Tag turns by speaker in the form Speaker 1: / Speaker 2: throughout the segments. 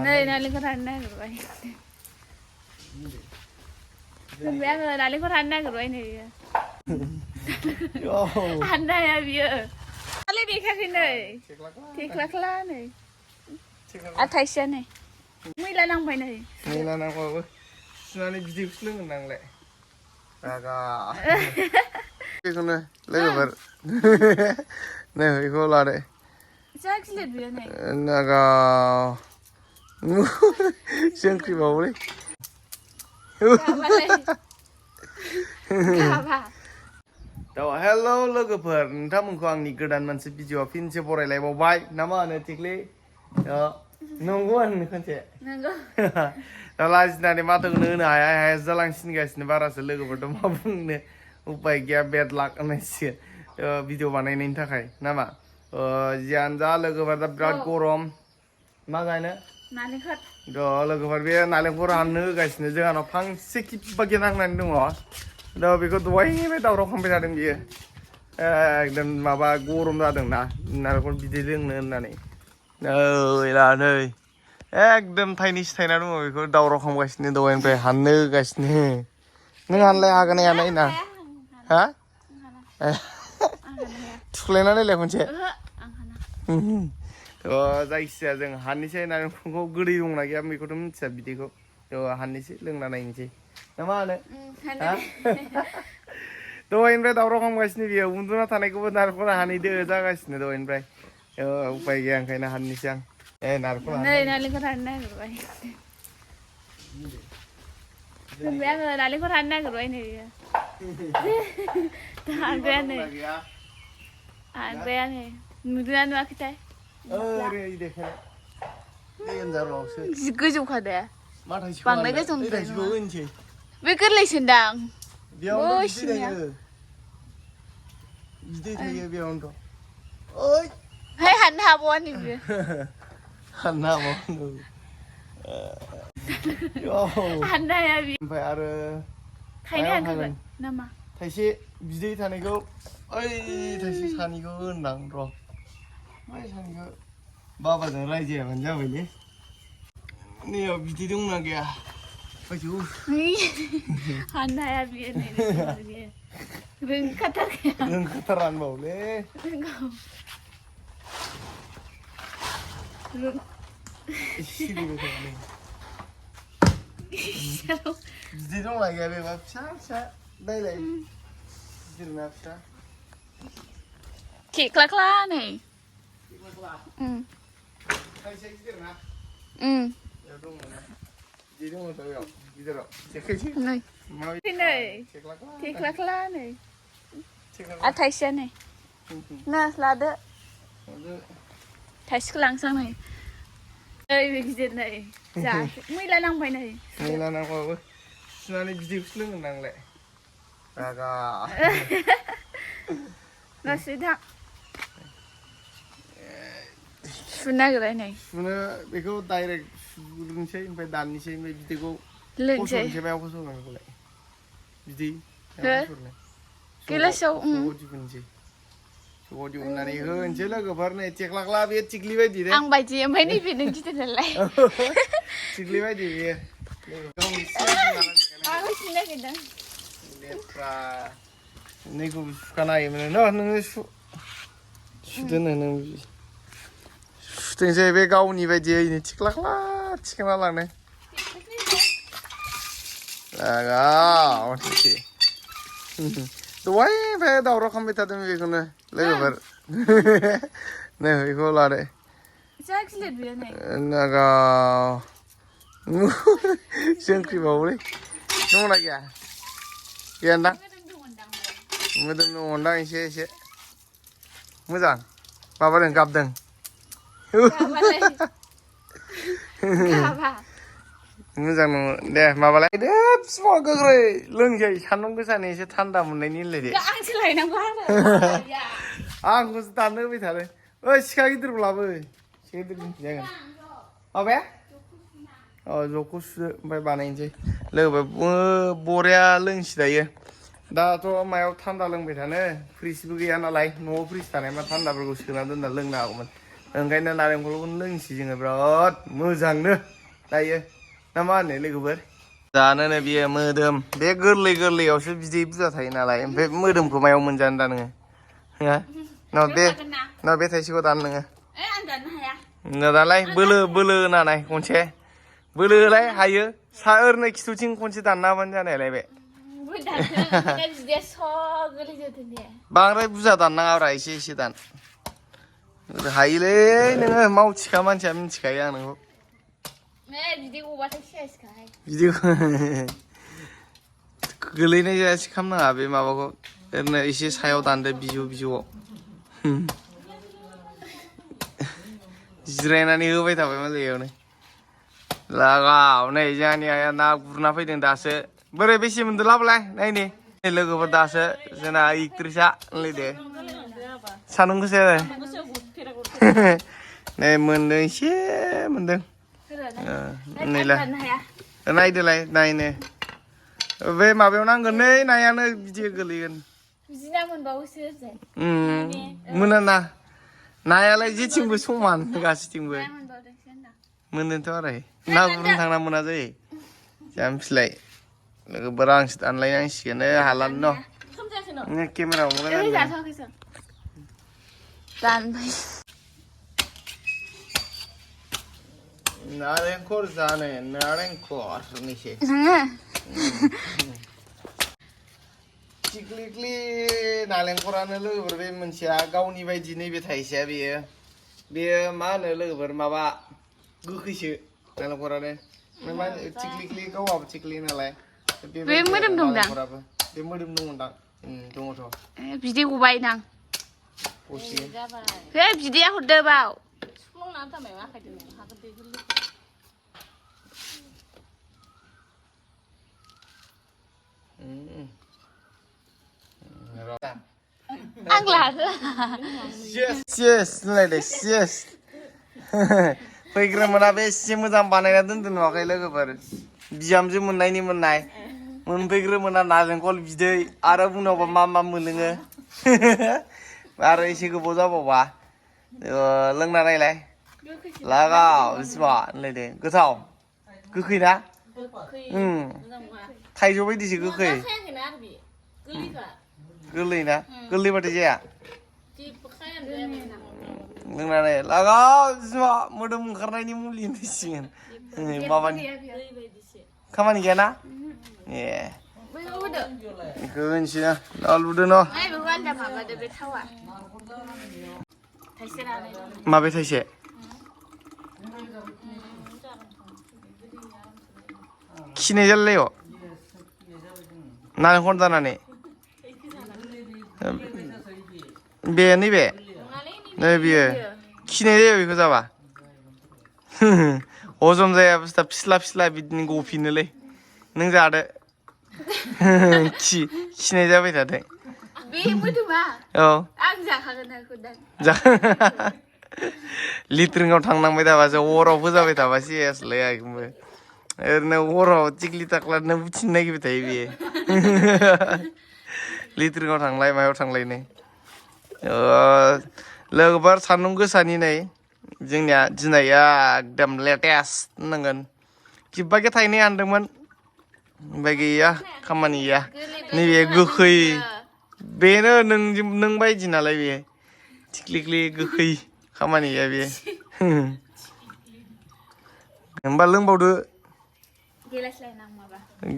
Speaker 1: Này nalikot handa gerwai. Biar nalikot handa gerwai nih. Handa ya biar. Kali di kaki nih. Tikla nih. Atasnya nih. Mila nang pai nih.
Speaker 2: Mila nang apa? Senani biji seleng nang le. Agak. Itu nih, lebar. Nih, itu lah deh.
Speaker 1: Cak sih dia nih.
Speaker 2: Agak. Sengkri bau deh. Hello लोगोफोर नोंथांमोनखौ आंनि गोदान मोनसे video फिनसे बरायलायबावबाय नामा होनो थिख्लि नंगौ होन खनसे
Speaker 1: नंगौ
Speaker 2: दा लाजिनानै माथोखौनो होनो हाया जालांसिनगासिनो बारासो लोगोफोरथ' मा बुंनो उपाय गैया बेड लाक होननांसिगोन भिडिअ बानायनायनि थाखाय नामा जियानो जा लोगोफोर दा बिराद गरम मा गायनो
Speaker 1: नालेंखर
Speaker 2: लोगोफोर बे नालेंखर हाननो होगासिनो जोंहानाव फांसे किबागे नांनानै दङ दा बेखौ दहायनिफ्राय दावराव खालामबाय थादों बियो एकदम माबा गरम जादोंना नारेंखल बिदै लोंनो होननानै नै एकदम थाइनैसो थायना दङ बेखौ दावराव खालामगासिनो दहायनिफ्राय हाननो होगासिनो नों हानलाय हागोन ना हाया ना हा थुख्लायना नायलाय खनसे जायखिजाया जों हाननोसै नारेंखलखौ गोदै दंना गैया बेखौथ' मिथिया बिदैखौ हाननोसै लोंना नायनोसै ना मा होनो दहायनिफ्राय दावराव खालामगासिनो बियो उन्दुना थानायखौबो नारेंखल हानैदो जागासिनो दहायनिफ्राय उपाय गैया ओंखायनो हाननोसै आं नारेंखल
Speaker 1: नै नालेंखर हाननो नागिरबाय आङो नालेंखर हाननो नागिरबाय नै हानबाया नै नुदोंना नुवाखैथाय
Speaker 2: ओरै देखाय
Speaker 1: जि गोजौखा दे बांद्राय गोजौनिफ्राय नङा
Speaker 2: होनसै
Speaker 1: बे गोरलैसोन्दां
Speaker 2: बेयावनो बिदै थायो बेयावनोथ' ओइ
Speaker 1: हाय हाननो हाबावा नै बियो
Speaker 2: हाननो हाबावा
Speaker 1: हाननो हाया बियो
Speaker 2: ओमफ्राय आरो
Speaker 1: थाइनै हानखागोन नामा
Speaker 2: थाइसे बिदै थानायखौ ओइ थाइसे सानैखौ होनदां र' ओमफ्राय सानैखौ बाबाजों रायजायाबानो जाबायलै नैयाव बिदै दंना गैया
Speaker 1: हाननो हाया बियो नै
Speaker 2: रोंखाथारा होनबावलै बिदै दंना गैया बेबा फिसा फिसा नायलाय गिदिरना फिसा
Speaker 1: खेख्लाख्ला नै
Speaker 2: थाइसे गिदिरना बेयाव दङ ना बिदै दङ बेयाव गिदिराव जेखायसै
Speaker 1: नै खेख्लाख्ला नै थाइसेया नै ना लादो थाइसेखौ लांसां नै ओइ बे गिदिर नै जा मैला नांबाय नै
Speaker 2: मैला नांबाबो सुनानै बिदैखौसो लोङो नांलाय रागा
Speaker 1: लासै थां सुनो नागिरबाय नै
Speaker 2: सुनो बेखौ डाइरेक्ट सुग्रोनोसै ओमफ्राय दाननोसै ओमफ्राय बिदैखौ
Speaker 1: लोंसै
Speaker 2: मायाव फसरनो बेखौलाय बिदै
Speaker 1: गिलासाव
Speaker 2: दिहुनसै सगाव दिहुननानै होनोसै लोगोफोर नै थेख्लाख्ला बे थिख्लि बायदि दे
Speaker 1: आं बायदि ओमफ्राय नैबे नों गिदिर नालाय
Speaker 2: थिख्लि बायदि बेयो लेथ्रा नैखौबो सुखानो हायोमोन नोङो सुदोनो नों सुथोंसै बे गावनि बायदि ओइनो थिख्लाख्ला थिखांना लांनो दहायनिफ्राय दावराव खालामबाय थादों बेखौनो लोगोफोर नै बेखौ लादो जोंख्रि बावलै दंना गैया गैयानदां मोदोम दङदां एसे मोजां माबादों गाबदों मोजां नङ दे माबालाय बिफाङा गोख्रै लोंसै सान्दुं गोसानि एसे थान्दा मोननायनि होनलायदे
Speaker 1: आंसो लायनांगौ
Speaker 2: आंखौसो दाननो होबाय थादों ओइ सिखा गिदिरबो लाबो सिखा गिदिर जागोन माबाया ज'खौ सुदो ओमफ्राय बानायनोसै लोगोफोर बरिया लोंसै दायो दाथ' मायाव थान्दा लोंबाय थानो फ्रिजबो गैया नालाय न'आव फ्रिज थानायमा थान्दाफोरखौ सोना दोनना लोंनो हागौमोन ओंखायनो नारेंखलखौनो लोंसै जोङो बिराद मोजांनो दायो ना मा होनो लोगोफोर जानोनो बियो मोदोम बे गोरलै गोरलैयावसो बिदै बुरजा थायो नालाय ओमफ्राय मोदोमखौ मायाव मोनजानो दा नोङो ना बे थाइसेखौ दान नोङो दालाय बोलो होनानै खनसे बोलो होलाय हायो सा ओरैनो खिथुथिं खनसे दानना होबानो जानायलाय बे बांद्राय बुरजा दाननाङाब्रा एसे एसे दान हायोलै नोङो मावथिखा मानसिया मिथिखायो आं नोंखौ बिदि गोलैनाय जायासै खालामनाङा बे माबाखौ ओरैनो एसे सायाव दानदो बिजौआव जिरायनानै होबाय थाबायमोन जायगायावनो लागाव नै जोंहानि आइया ना गुरना फैदों दासो बोरै बेसे मोनदो लाबोलाय नायनि लोगोफोर दासो जोंना एक्ट्रिसा होनलायदो सान्दुं गोसा नै मोनदों एसे मोनदों नैलाय नायदोलाय नायनो बे माबायाव नांगोन नै नायानो बिदि गोलैगोन मोना ना नायालाय जेथिंबो समान गासैथिंबो मोनोथ' आरो ना गुरनो थांना मोना जायो जामफिलाय लोगोफोर आंसो दानलायनांसिगोन हालानो न' केमेरायाव नारेंखल जानो नारेंखलनिसै थिख्लिख्लि नालेंखरानो लोगोफोर बे मोनसेया गावनि बायदि नैबे थाइसेया बेयो मा होनो लोगोफोर माबा गोखैसो नालेंखरानो थिख्लिख्लि गावहाबो थिख्लि नालाय बे मोदोम दं दां बे मोदोम दंदां दङथ'
Speaker 1: बिदै गबाय दां बिदैया हरदो बाव आं लादो
Speaker 2: फैग्रोमोना बे एसे मोजां बानायना दोनदों नुवाखै लोगोफोर बिहामजो मोननाय मोनफैग्रोमोना नारेंखल बिदै आरो उनावबा मा मोनलोङो आरो एसे गोबाव जाबावबा लोंना नायलाय लागाव बिसिबा होनलायदो गोथाव गोखै ना थाइजौ बायदिसो गोखै गोरलै ना गोरलैबाथाय जाया लोंनानै लागाव बिसिबा मोदोम ओंखारनायनि मुलि होनसिगोन माबानि खामानि गैयाना ए बेखौ होनसै ना आलुदो न' माबे थाइसे खिनाय जालायो नारेंखल जानानै बे नैबे नै बियो खिनाय जायो बेखौ जाबा हजम जाया बुस्थुआ फिस्ला बिदिनो गफिनोलै नों जादो खिनाय जाबाय थादो
Speaker 1: बे मोदोमा
Speaker 2: औ
Speaker 1: आं जाखागोन
Speaker 2: लिट्रिनाव थांनांबाय थाबासो हराव फोजाबाय थाबा सेसलाय आंबो ओरैनो हराव थिख्लि थाख्लानो बुथिनो नागिरबाय थायो बेयो लिट्रिनाव थांलाय मायाव थांलायनो लोगोफोर सान्दुं गोसानि नै जोंनिया दिनै एकदम लेटेस्ट होननांगोन किबाके थाइनै हानदोंमोन ओमफ्राय गैया खामानि गैया नैबे गोखै बेनो नों बायदि नालाय बेयो थिख्लिख्लि गोखै खामानि गैया बेयो होमबा लोंबावदो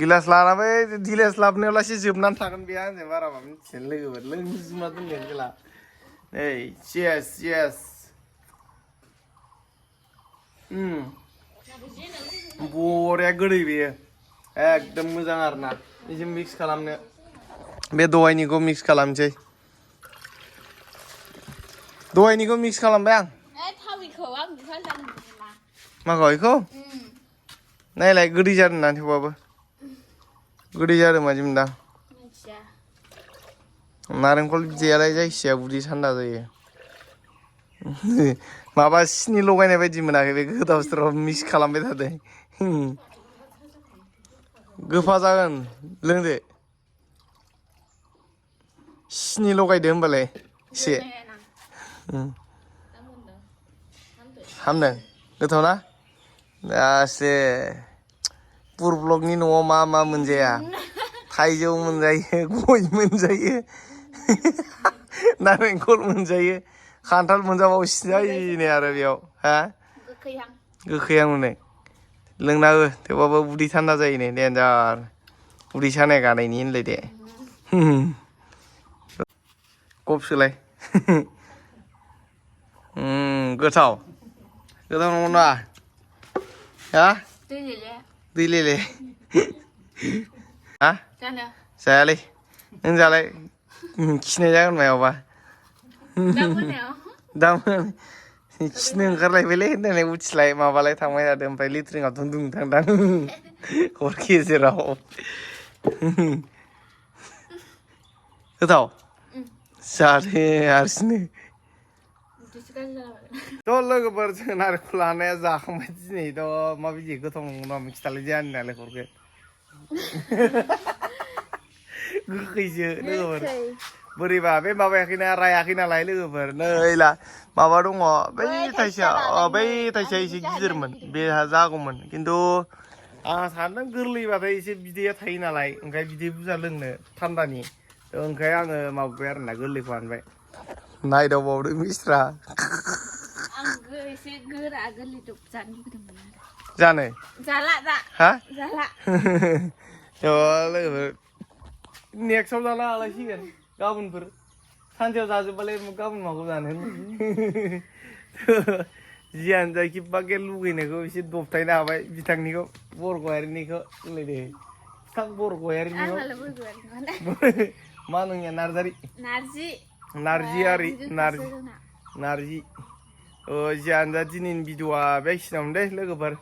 Speaker 2: गिलास लाना बै गिलास लाबोनायावलासे जोबनानै थागोन बे आंजों बाराबा मिथिगोन लोगोफोर लोंजुबना दोनगोन जेला नै चियार्स बरिया गोदै बेयो एकदम मोजां आरोना बेजों मिक्स खालामनो बे दहायनिखौ मिक्स खालामसै दहायनिखौ मिक्स खालामबाय आं माखौ बेखौ नायलाय गोदै जादों ना थेवबाबो गोदै जादों मादि मोनदां नारेंखल बिदैयालाय जायखिजाया उदै थान्दा जायो माबा सिनि लगायनाय बायदि मोनाखै बे गोदाव सोराव मिक्स खालामबाय थादों गोफा जागोन लोंदो सिनि लगायदो होमबालाय एसे हामदों गोथाव ना दासो पुर ब्लकनि न'आव मा मोनजाया थाइजौ मोनजायो गय मोनजायो नारेंखल मोनजायो खान्थाल मोनजाबावसिनो जायो आरो बेयाव हा गोखैहां मोनो लोंना हो थेवबाबो उदै थान्दा जायो नै देन्जार उदै सानाय गानायनि होनलाय दे कब सोलाय गोथाव नङा हा दै लेले हा जायालै नों जालाय खिनाय जागोन मायावबा दा खिनो ओंखारलायबायलै होननानै उथिलाय माबालाय थांबाय थादों ओमफ्राय लेट्रिनाव दुं थांदां हर गेजेराव गोथाव जादे हारसिंनो थ' लोगोफोर जों नारेंखल लानाया जाखांबाय दिनैथ' माबायदि गोथाव नंगौ नामा खिथालाय जाया नालेंखरखौ गोखैसो लोगोफोर बोरैबा बे माबायाखैना रायाखै नालाय लोगोफोर नै ला माबा दङ बै थाइसेया एसे गिदिरमोन बेहा जागौमोन खिन्थु आंहा सानदों गोरलैबाथाय एसे बिदैया थायो नालाय ओंखाय बिदै बुरजा लोंनो थान्दानि ओंखाय आङो माबाबाय आरोना गोरलैखौ हानबाय नायदावबावदो मिस्रा
Speaker 1: एसे गोरा गोरलै जानो लुगैदोंमोन
Speaker 2: जानो
Speaker 1: जाला
Speaker 2: हा
Speaker 1: जाला
Speaker 2: लोगोफोर नेक्स्टआव जानो हालायसिगोन गाबोनफोर सानसेयाव जाजोबबालाय गाबोन माखौ जानो जियानो जायखि बागे लुगैनायखौ एसे दबथायनो हाबाय बिथांनिखौ बरगयारिनिखौ होनलायदो बिथां बरगयारिनिखौ मा नोंनिया नार्जारि नार्जि जियानो जा दिनैनि भिडिअआ बेखिनियावनो दे लोगोफोर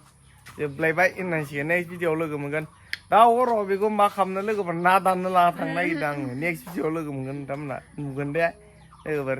Speaker 2: जोबलायबाय होननांसिगोन नेक्स्ट भिडिअआव लोगो मोनगोन दा हराव बेखौ मा खालामनो लोगोफोर ना दाननो लाना थांनो नागिरदों आङो नेक्स्ट भिडिअआव लोगो मोनगोन नोंथांमोना नुगोन दे लोगोफोर